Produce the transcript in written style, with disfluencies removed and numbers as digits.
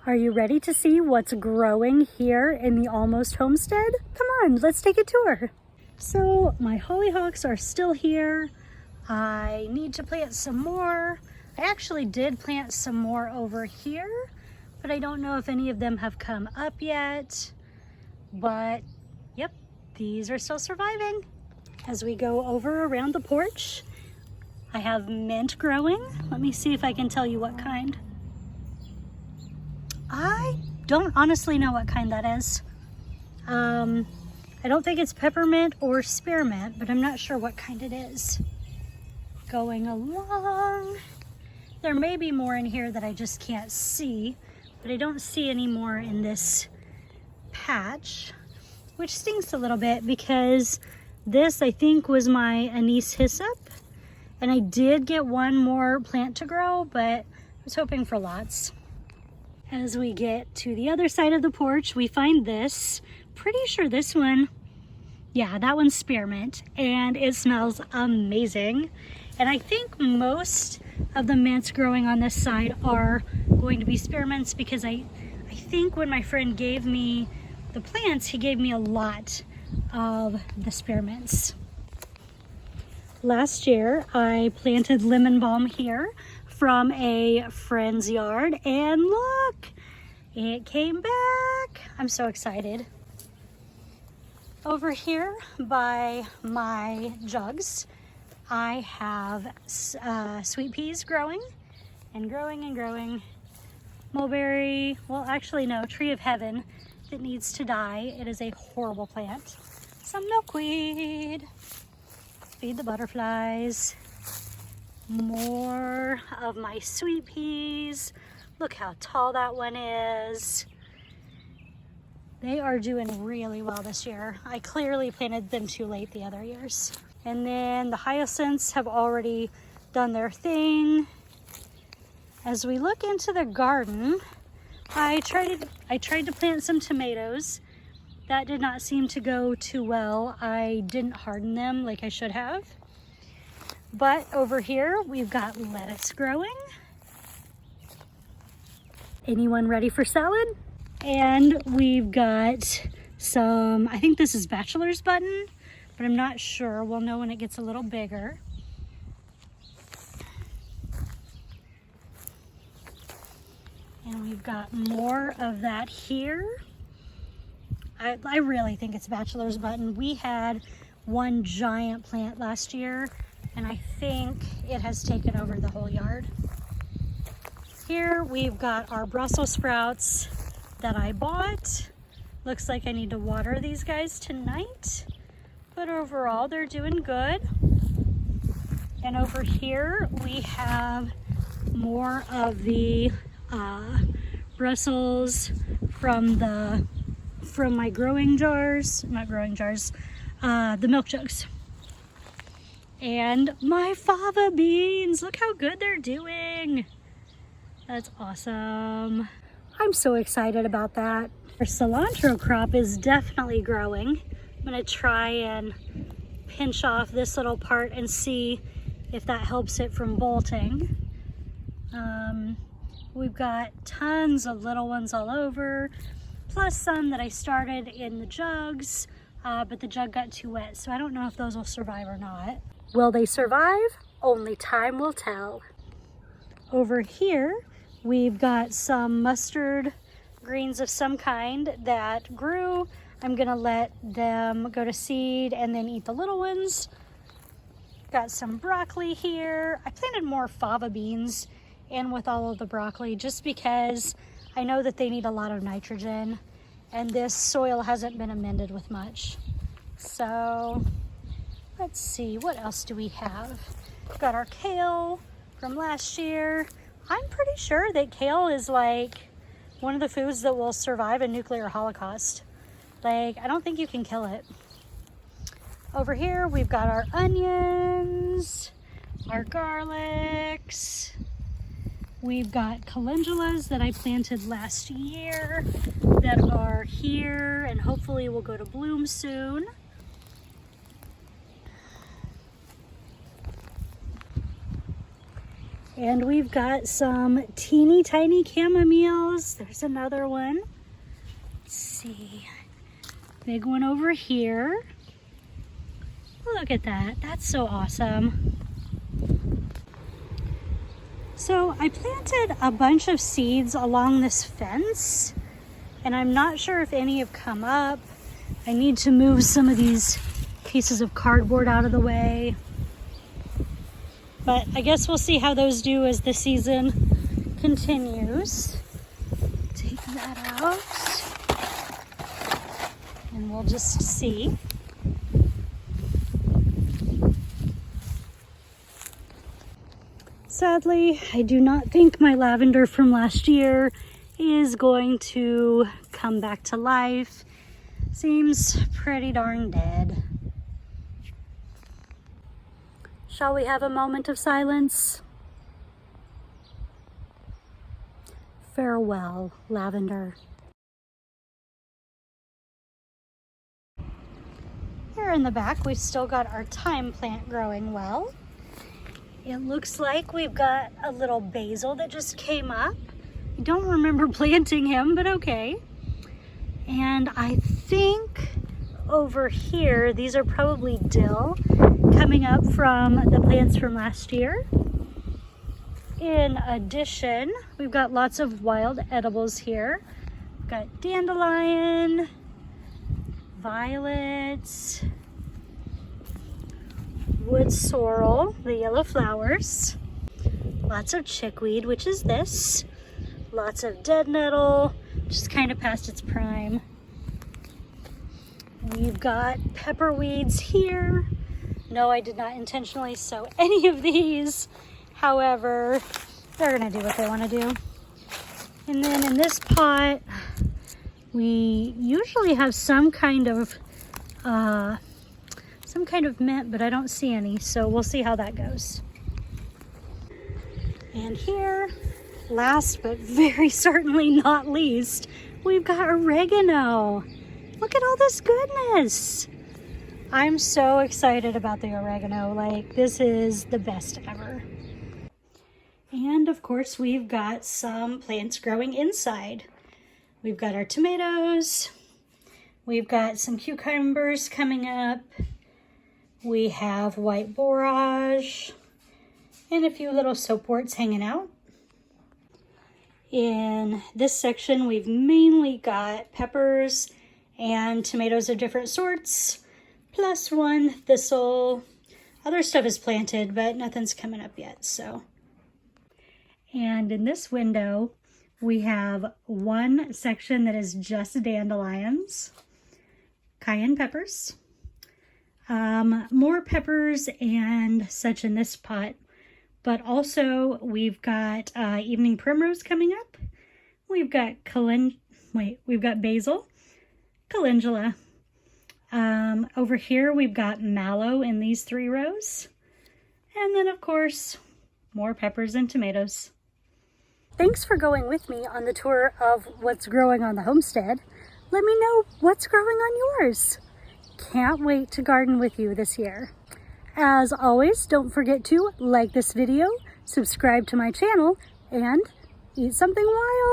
Are you ready to see what's growing here in the Almost Homestead? Come on, let's take a tour. So my hollyhocks are still here. I need to plant some more. I actually did plant some more over here, but I don't know if any of them have come up yet. But yep, these are still surviving. As we go over around the porch, I have mint growing. Let me see if I can tell you what kind. I don't honestly know what kind that is. I don't think it's peppermint or spearmint, but I'm not sure what kind it is. Going along. There may be more in here that I just can't see, but I don't see any more in this patch, which stinks a little bit because this, I think, was my anise hyssop, and I did get one more plant to grow, but I was hoping for lots. As we get to the other side of the porch, we find this. Pretty sure this one, yeah, that one's spearmint, and it smells amazing. And I think most of the mints growing on this side are going to be spearmints because I think when my friend gave me the plants, he gave me a lot of the spearmints. Last year, I planted lemon balm here from a friend's yard, and look, it came back. I'm so excited. Over here by my jugs, I have sweet peas growing and growing and growing. Mulberry, well actually no, tree of heaven that needs to die. It is a horrible plant. Some milkweed. Feed the butterflies. More of my sweet peas. Look how tall that one is. They are doing really well this year. I clearly planted them too late the other years. And then the hyacinths have already done their thing. As we look into the garden, I tried to plant some tomatoes. That did not seem to go too well. I didn't harden them like I should have. But over here, we've got lettuce growing. Anyone ready for salad? And we've got some, I think this is bachelor's button, but I'm not sure. We'll know when it gets a little bigger. And we've got more of that here. I really think it's bachelor's button. We had one giant plant last year, and I think it has taken over the whole yard. Here we've got our Brussels sprouts that I bought. Looks like I need to water these guys tonight, but overall they're doing good. And over here we have more of the Brussels from my growing jars, not growing jars, the milk jugs. And my fava beans, look how good they're doing. That's awesome. I'm so excited about that. Our cilantro crop is definitely growing. I'm gonna try and pinch off this little part and see if that helps it from bolting. We've got tons of little ones all over, plus some that I started in the jugs, but the jug got too wet, so I don't know if those will survive or not. Will they survive? Only time will tell. Over here, we've got some mustard greens of some kind that grew. I'm gonna let them go to seed and then eat the little ones. Got some broccoli here. I planted more fava beans in with all of the broccoli just because I know that they need a lot of nitrogen and this soil hasn't been amended with much. So let's see, what else do we have? We've got our kale from last year. I'm pretty sure that kale is like one of the foods that will survive a nuclear holocaust. Like, I don't think you can kill it. Over here, we've got our onions, our garlics. We've got calendulas that I planted last year that are here and hopefully will go to bloom soon. And we've got some teeny tiny chamomiles. There's another one. Let's see. Big one over here. Look at that. That's so awesome. So I planted a bunch of seeds along this fence, and I'm not sure if any have come up. I need to move some of these pieces of cardboard out of the way. But I guess we'll see how those do as the season continues. Take that out. And we'll just see. Sadly, I do not think my lavender from last year is going to come back to life. Seems pretty darn dead. Shall we have a moment of silence? Farewell, lavender. Here in the back, we've still got our thyme plant growing well. It looks like we've got a little basil that just came up. I don't remember planting him, but okay. And I think over here, these are probably dill coming up from the plants from last year. In addition, we've got lots of wild edibles here. We've got dandelion, violets, wood sorrel, the yellow flowers, lots of chickweed, which is this, lots of dead nettle, just kind of past its prime. We've got pepper weeds here. No, I did not intentionally sow any of these. However, they're gonna do what they wanna do. And then in this pot, we usually have some kind of mint, but I don't see any, so we'll see how that goes. And here, last but very certainly not least, we've got oregano. Look at all this goodness. I'm so excited about the oregano. Like, this is the best ever. And of course, we've got some plants growing inside. We've got our tomatoes. We've got some cucumbers coming up. We have white borage and a few little soapworts hanging out. In this section, we've mainly got peppers and tomatoes of different sorts, plus one thistle. Other stuff is planted, but nothing's coming up yet, so. And in this window, we have one section that is just dandelions, cayenne peppers, more peppers and such in this pot, but also we've got evening primrose coming up. We've got basil, calendula. Over here we've got mallow in these 3 rows, and then of course more peppers and tomatoes. Thanks for going with me on the tour of what's growing on the homestead. Let me know what's growing on yours. Can't wait to garden with you this year. As always, don't forget to like this video, subscribe to my channel, and eat something wild.